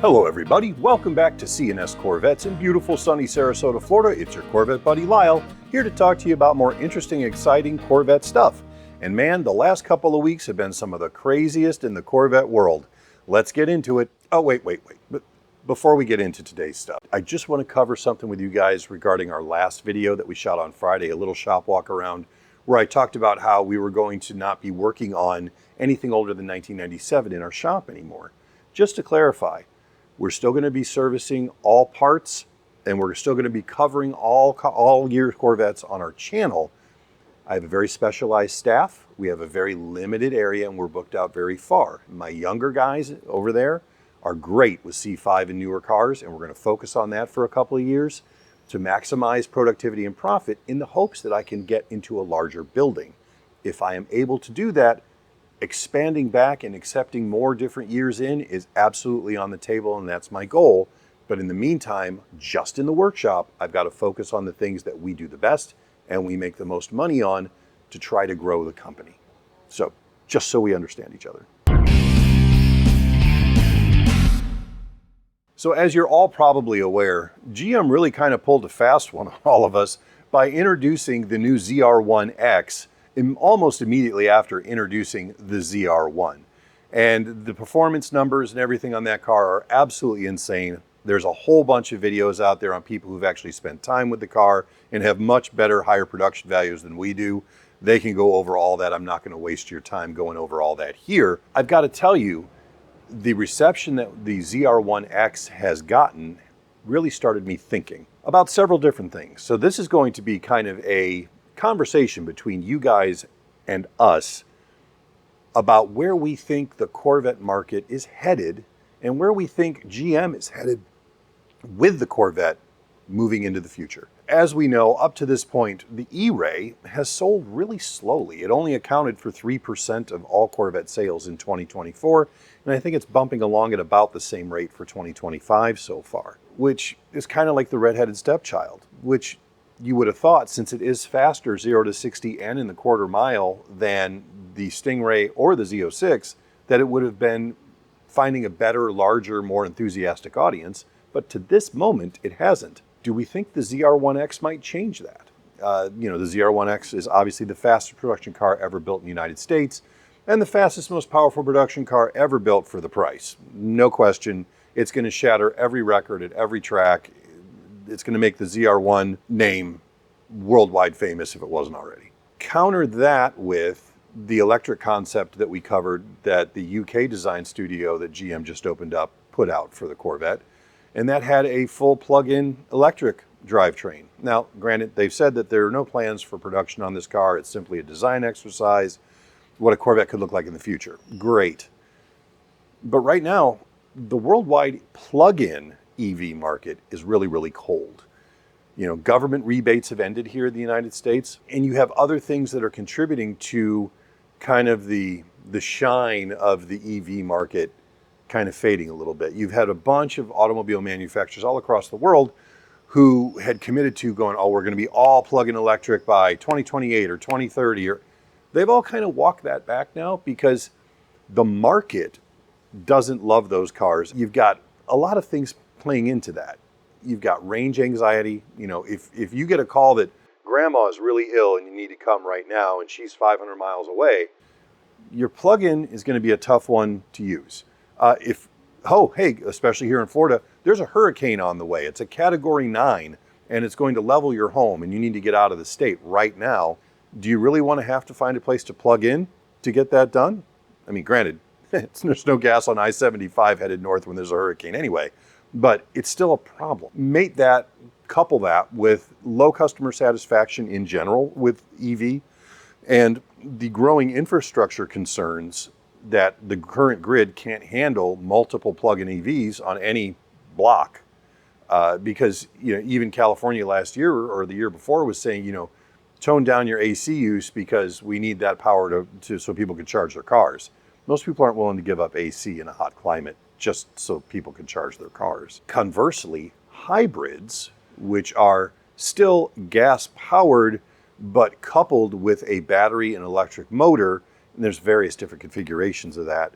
Hello everybody, welcome back to C&S Corvettes in beautiful sunny Sarasota, Florida. It's your Corvette buddy Lyle, here to talk to you about more interesting, exciting Corvette stuff. And man, the last couple of weeks have been some of the craziest in the Corvette world. Let's get into it. Oh, wait. But before we get into today's stuff, I just want to cover something with you guys regarding our last video that we shot on Friday, a little shop walk around, where I talked about how we were going to not be working on anything older than 1997 in our shop anymore. Just to clarify, we're still going to be servicing all parts, and we're still going to be covering all year Corvettes on our channel. I have a very specialized staff. We have a very limited area, and we're booked out very far. My younger guys over there are great with C5 and newer cars, and we're going to focus on that for a couple of years to maximize productivity and profit in the hopes that I can get into a larger building. If I am able to do that, expanding back and accepting more different years in is absolutely on the table, and that's my goal. But in the meantime, just in the workshop, I've got to focus on the things that we do the best and we make the most money on to try to grow the company. So just so we understand each other. So as you're all probably aware, GM really kind of pulled a fast one on all of us by introducing the new ZR1X almost immediately after introducing the ZR1. And the performance numbers and everything on that car are absolutely insane. There's a whole bunch of videos out there on people who've actually spent time with the car and have much better, higher production values than we do. They can go over all that. I'm not going to waste your time going over all that here. I've got to tell you, the reception that the ZR1X has gotten really started me thinking about several different things. So this is going to be kind of a conversation between you guys and us about where we think the Corvette market is headed and where we think GM is headed with the Corvette moving into the future. As we know, up to this point, the E-Ray has sold really slowly. It only accounted for 3% of all Corvette sales in 2024, and I think it's bumping along at about the same rate for 2025 so far, which is kind of like the redheaded stepchild, which you would have thought, since it is faster 0 to 60 and in the quarter mile than the Stingray or the Z06, that it would have been finding a better, larger, more enthusiastic audience. But to this moment, it hasn't. Do we think the ZR1X might change that? The ZR1X is obviously the fastest production car ever built in the United States and the fastest, most powerful production car ever built for the price. No question, it's going to shatter every record at every track. It's going to make the ZR1 name worldwide famous if it wasn't already. Counter that with the electric concept that we covered that the UK design studio that GM just opened up put out for the Corvette. And that had a full plug-in electric drivetrain. Now, granted, they've said that there are no plans for production on this car. It's simply a design exercise, what a Corvette could look like in the future. Great. But right now, the worldwide plug-in EV market is really, really cold. Government rebates have ended here in the United States, and you have other things that are contributing to kind of the shine of the EV market kind of fading a little bit. You've had a bunch of automobile manufacturers all across the world who had committed to going, we're going to be all plug-in electric by 2028 or 2030. They've all kind of walked that back now because the market doesn't love those cars. You've got a lot of things playing into that. You've got range anxiety. If you get a call that grandma is really ill and you need to come right now and she's 500 miles away, your plug-in is going to be a tough one to use. Especially here in Florida, there's a hurricane on the way. It's a Category 9 and it's going to level your home and you need to get out of the state right now. Do you really want to have to find a place to plug in to get that done? I mean, granted, there's no gas on I-75 headed north when there's a hurricane anyway, but it's still a problem. Couple that with low customer satisfaction in general with EV and the growing infrastructure concerns that the current grid can't handle multiple plug-in EVs on any block. Because even California last year or the year before was saying, tone down your AC use because we need that power to so people can charge their cars. Most people aren't willing to give up AC in a hot climate just so people can charge their cars. Conversely, hybrids, which are still gas powered but coupled with a battery and electric motor, and there's various different configurations of that,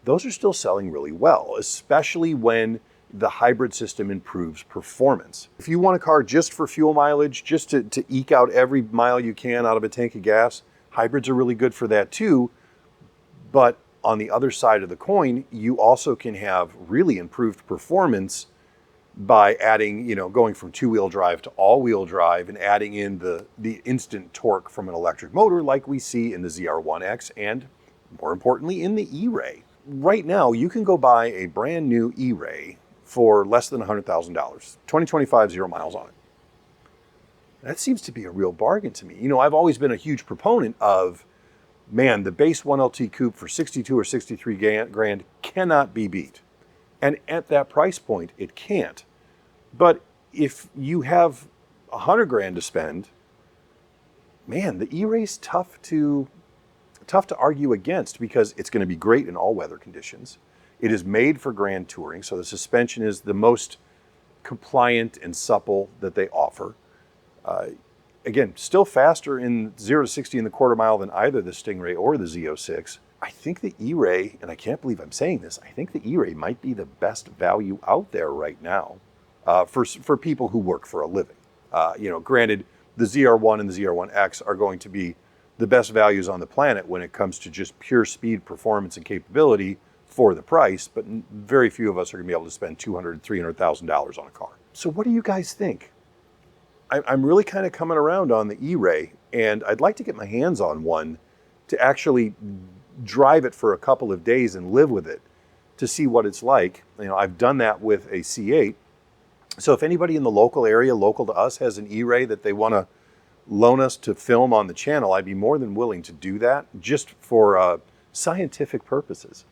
those are still selling really well, especially when the hybrid system improves performance. If you want a car just for fuel mileage, just to eke out every mile you can out of a tank of gas, hybrids are really good for that too. But on the other side of the coin, you also can have really improved performance by adding, going from two-wheel drive to all-wheel drive and adding in the instant torque from an electric motor like we see in the ZR1X and, more importantly, in the E-Ray. Right now, you can go buy a brand new E-Ray for less than $100,000, 2025, 0 miles on it. That seems to be a real bargain to me. I've always been a huge proponent of, man, the base 1LT coupe for 62 or 63 grand cannot be beat. And at that price point, it can't. But if you have 100 grand to spend, man, the E-Ray's tough to argue against because it's going to be great in all weather conditions. It is made for grand touring, so the suspension is the most compliant and supple that they offer. Again, still faster in 0 to 60 in the quarter mile than either the Stingray or the Z06. I think the E-Ray, and I can't believe I'm saying this, I think the E-Ray might be the best value out there right now for people who work for a living. Granted, the ZR1 and the ZR1X are going to be the best values on the planet when it comes to just pure speed, performance, and capability for the price, but very few of us are going to be able to spend $200,000, $300,000 on a car. So what do you guys think? I'm really kind of coming around on the E-Ray, and I'd like to get my hands on one to actually drive it for a couple of days and live with it to see what it's like. I've done that with a C8. So if anybody in the local area, local to us, has an E-Ray that they want to loan us to film on the channel, I'd be more than willing to do that just for scientific purposes.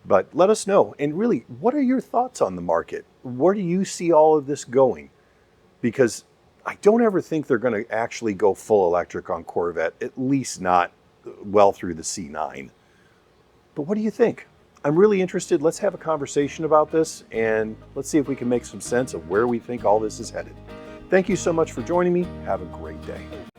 But let us know. And really, what are your thoughts on the market? Where do you see all of this going? Because I don't ever think they're going to actually go full electric on Corvette, at least not well through the C9. But what do you think? I'm really interested. Let's have a conversation about this, and let's see if we can make some sense of where we think all this is headed. Thank you so much for joining me. Have a great day.